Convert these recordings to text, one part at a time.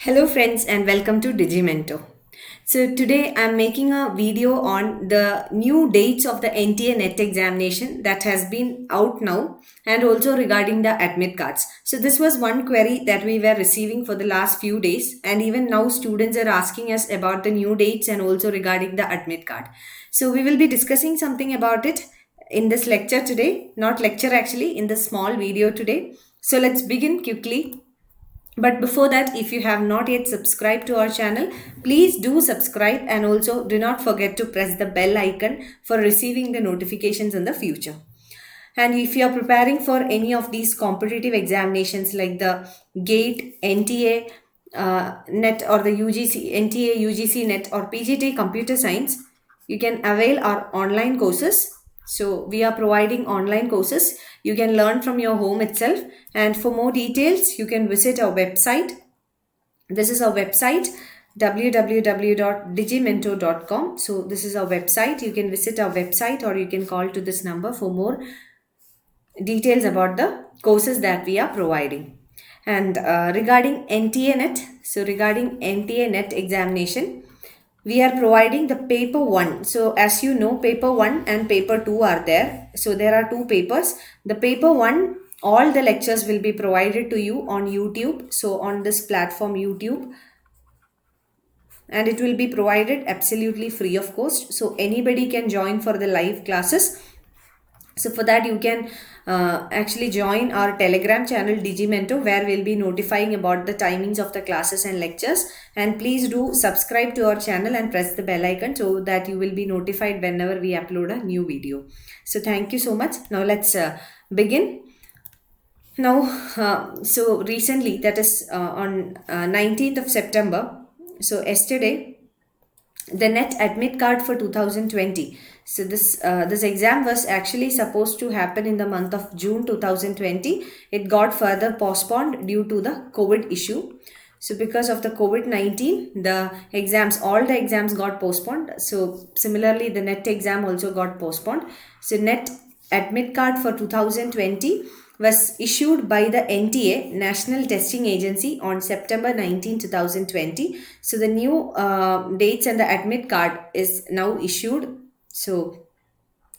Hello friends and welcome to Digimento. So today I'm making a video on the new dates of the NTA NET examination that has been out now and also regarding the admit cards. So this was one query that we were receiving for the last few days and even now students are asking us about the new dates and also regarding the admit card. So we will be discussing something about it in this lecture today, not lecture actually, in the small video today. So let's begin quickly, but before that, if you have not yet subscribed to our channel, please do subscribe and also do not forget to press the bell icon for receiving the notifications in the future. And if you are preparing for any of these competitive examinations like the GATE, NTA, NET or the UGC, NTA, UGC, NET or PGT Computer Science, you can avail our online courses. So we are providing online courses. You can learn from your home itself. And for more details, you can visit our website. This is our website www.digimento.com. So this is our website. You can visit our website or you can call to this number for more details about the courses that we are providing. And regarding NTA NET, so regarding NTA NET examination, we are providing the paper 1. So as you know, paper 1 and paper 2 are there. So there are two papers. The paper 1, all the lectures will be provided to you on YouTube. So on this platform YouTube, and it will be provided absolutely free of cost. So anybody can join for the live classes. So for that you can actually join our Telegram channel Digimento, where we'll be notifying about the timings of the classes and lectures. And please do subscribe to our channel and press the bell icon so that you will be notified whenever we upload a new video. So thank you so much. Now let's begin. Now, so recently, that is on 19th of September, so yesterday, the NET admit card for 2020. So this exam was actually supposed to happen in the month of June 2020. It got further postponed due to the COVID issue. So because of the COVID-19, all the exams got postponed. So similarly, the NET exam also got postponed. So NET admit card for 2020 was issued by the NTA, National Testing Agency, on September 19, 2020. So the new dates and the admit card is now issued. So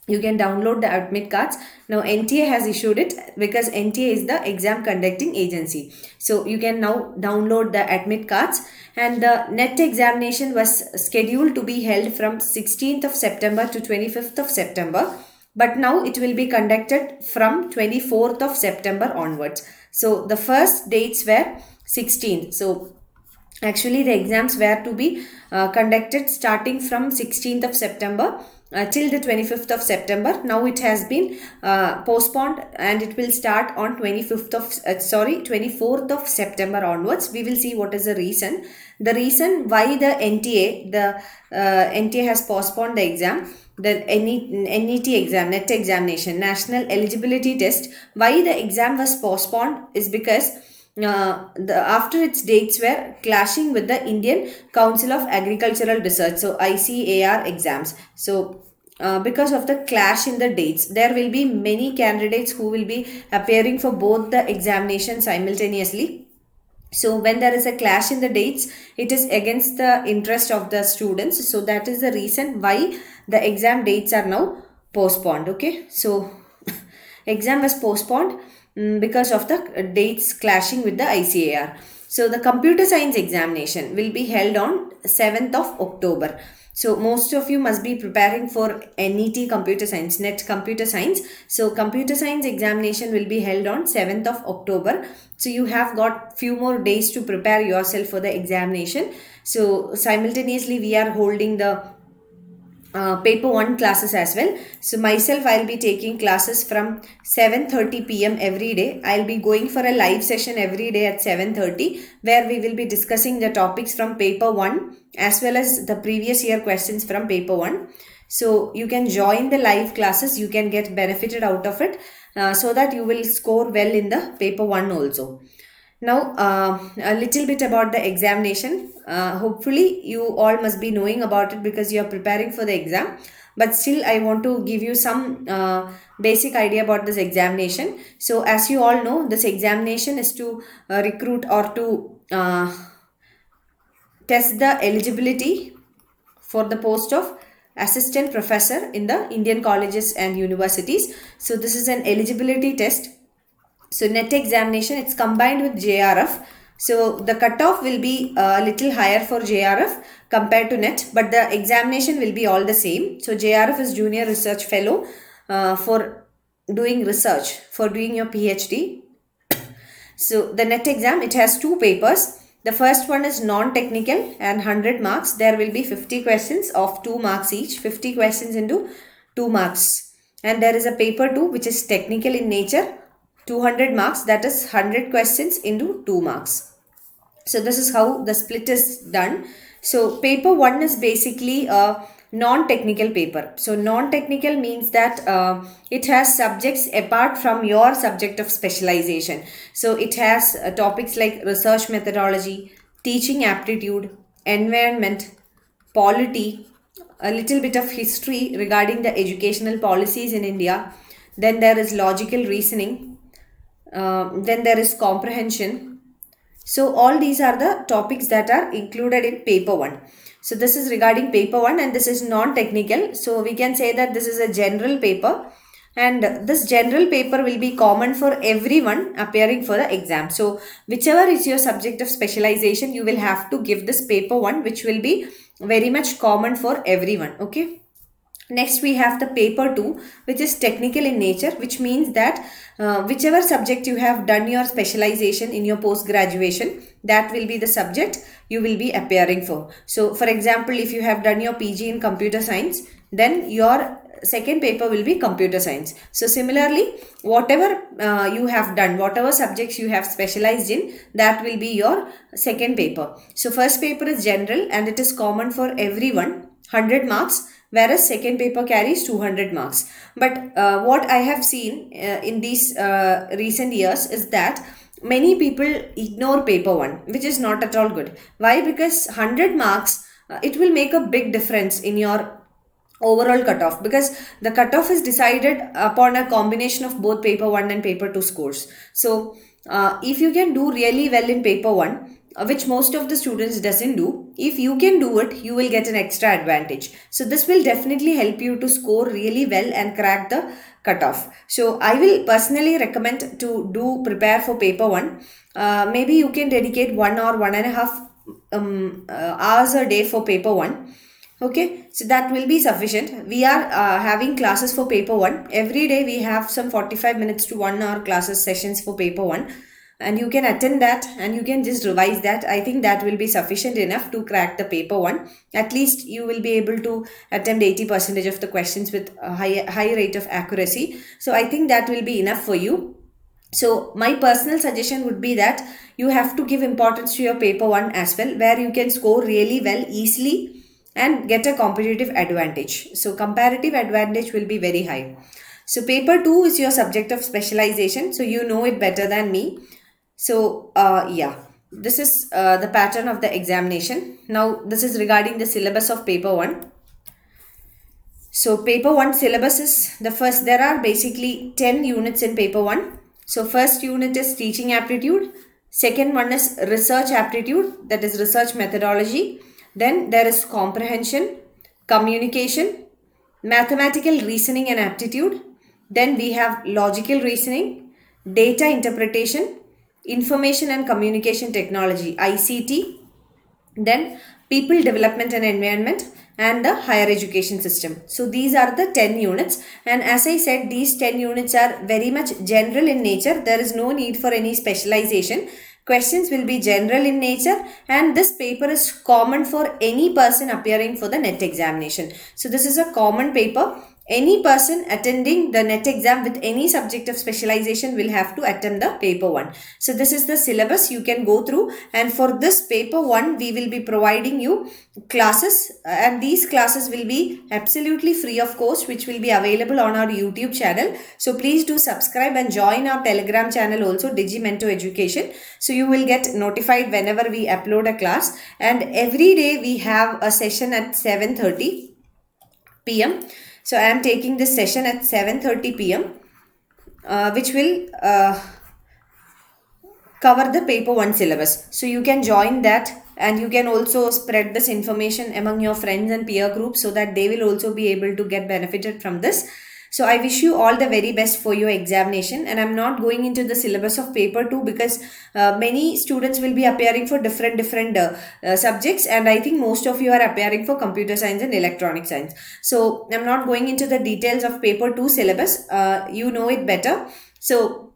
you can download the admit cards. Now NTA has issued it because NTA is the exam conducting agency. So you can now download the admit cards, and the NET examination was scheduled to be held from 16th of September to 25th of September. But now it will be conducted from 24th of September onwards. So the first dates were 16th. So actually the exams were to be conducted starting from 16th of September till the 25th of September. Now it has been postponed and it will start on 24th of September onwards. We will see what is the reason. The reason why the NTA has postponed the exam, the NET exam, NET examination, National Eligibility Test, why the exam was postponed is because after its dates were clashing with the Indian Council of Agricultural Research, so ICAR exams. So because of the clash in the dates, there will be many candidates who will be appearing for both the examinations simultaneously. So when there is a clash in the dates, it is against the interest of the students. So that is the reason why the exam dates are now postponed. Okay, so exam was postponed because of the dates clashing with the ICAR. So the computer science examination will be held on 7th of October. So most of you must be preparing for NET computer science, NET computer science. So computer science examination will be held on 7th of October. So you have got few more days to prepare yourself for the examination. So simultaneously we are holding the paper 1 classes as well. So myself, I'll be taking classes from 7:30 p.m. every day. I'll be going for a live session every day at 7:30, where we will be discussing the topics from paper 1 as well as the previous year questions from paper 1. So you can join the live classes, you can get benefited out of it, so that you will score well in the paper 1 also. Now, a little bit about the examination. Hopefully, you all must be knowing about it because you are preparing for the exam. But still, I want to give you some basic idea about this examination. So, as you all know, this examination is to recruit or to test the eligibility for the post of assistant professor in the Indian colleges and universities. So this is an eligibility test. So NET examination, it's combined with JRF. So the cutoff will be a little higher for JRF compared to NET, but the examination will be all the same. So JRF is Junior Research Fellow for doing research, for doing your PhD. So the NET exam, it has two papers. The first one is non-technical and 100 marks. There will be 50 questions of 2 marks each, 50 questions into 2 marks. And there is a paper 2 which is technical in nature, 200 marks, that is 100 questions into 2 marks. So this is how the split is done. So paper 1 is basically a non-technical paper. So non-technical means that it has subjects apart from your subject of specialization. So it has topics like research methodology, teaching aptitude, environment, polity, a little bit of history regarding the educational policies in India. Then there is logical reasoning. Then there is comprehension. So all these are the topics that are included in paper 1. So this is regarding paper 1 and this is non-technical. So we can say that this is a general paper, and this general paper will be common for everyone appearing for the exam. So whichever is your subject of specialization, you will have to give this paper 1, which will be very much common for everyone. Okay. Next, we have the paper 2, which is technical in nature, which means that whichever subject you have done your specialization in your post-graduation, that will be the subject you will be appearing for. So, for example, if you have done your PG in computer science, then your second paper will be computer science. So, similarly, whatever you have done, whatever subjects you have specialized in, that will be your second paper. So, first paper is general and it is common for everyone, 100 marks. Whereas second paper carries 200 marks. But what I have seen in these recent years is that many people ignore paper 1, which is not at all good. Why? Because 100 marks, it will make a big difference in your overall cutoff, because the cutoff is decided upon a combination of both paper 1 and paper 2 scores. So if you can do really well in paper 1, which most of the students doesn't do, if you can do it, you will get an extra advantage. So this will definitely help you to score really well and crack the cutoff. So I will personally recommend to do prepare for paper 1. Maybe you can dedicate 1 or 1.5 hours a day for paper 1. Okay, so that will be sufficient. We are having classes for paper 1. Every day we have some 45 minutes to 1 hour classes sessions for paper 1. And you can attend that and you can just revise that. I think that will be sufficient enough to crack the paper 1. At least you will be able to attempt 80% of the questions with a high rate of accuracy. So I think that will be enough for you. So my personal suggestion would be that you have to give importance to your paper 1 as well, where you can score really well easily and get a competitive advantage. So comparative advantage will be very high. So paper 2 is your subject of specialization. So you know it better than me. So yeah, this is the pattern of the examination. Now this is regarding the syllabus of paper 1. So paper 1 syllabus is the first, there are basically 10 units in paper 1. So first unit is teaching aptitude. Second one is research aptitude, that is research methodology. Then there is comprehension, communication, mathematical reasoning and aptitude. Then we have logical reasoning, data interpretation, information and communication technology, ICT. Then people development and environment, and the higher education system. So these are the 10 units, and as I said, these 10 units are very much general in nature. There is no need for any specialization. Questions will be general in nature, and this paper is common for any person appearing for the NET examination. So this is a common paper. Any person attending the NET exam with any subject of specialization will have to attempt the paper 1. So this is the syllabus you can go through, and for this paper 1 we will be providing you classes, and these classes will be absolutely free of cost, which will be available on our YouTube channel. So please do subscribe and join our Telegram channel also, Digimento Education. So you will get notified whenever we upload a class, and every day we have a session at 7:30 p.m. So I am taking this session at 7:30 p.m. Which will cover the paper 1 syllabus. So you can join that and you can also spread this information among your friends and peer groups so that they will also be able to get benefited from this. So I wish you all the very best for your examination, and I'm not going into the syllabus of paper 2 because many students will be appearing for different subjects, and I think most of you are appearing for computer science and electronic science. So I'm not going into the details of paper 2 syllabus. You know it better. So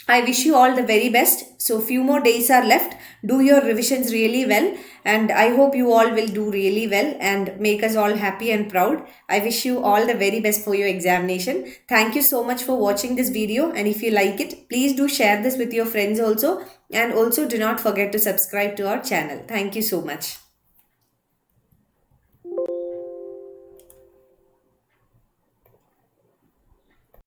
I wish you all the very best. So few more days are left. Do your revisions really well, and I hope you all will do really well and make us all happy and proud. I wish you all the very best for your examination. Thank you so much for watching this video, and if you like it, please do share this with your friends also, and also do not forget to subscribe to our channel. Thank you so much.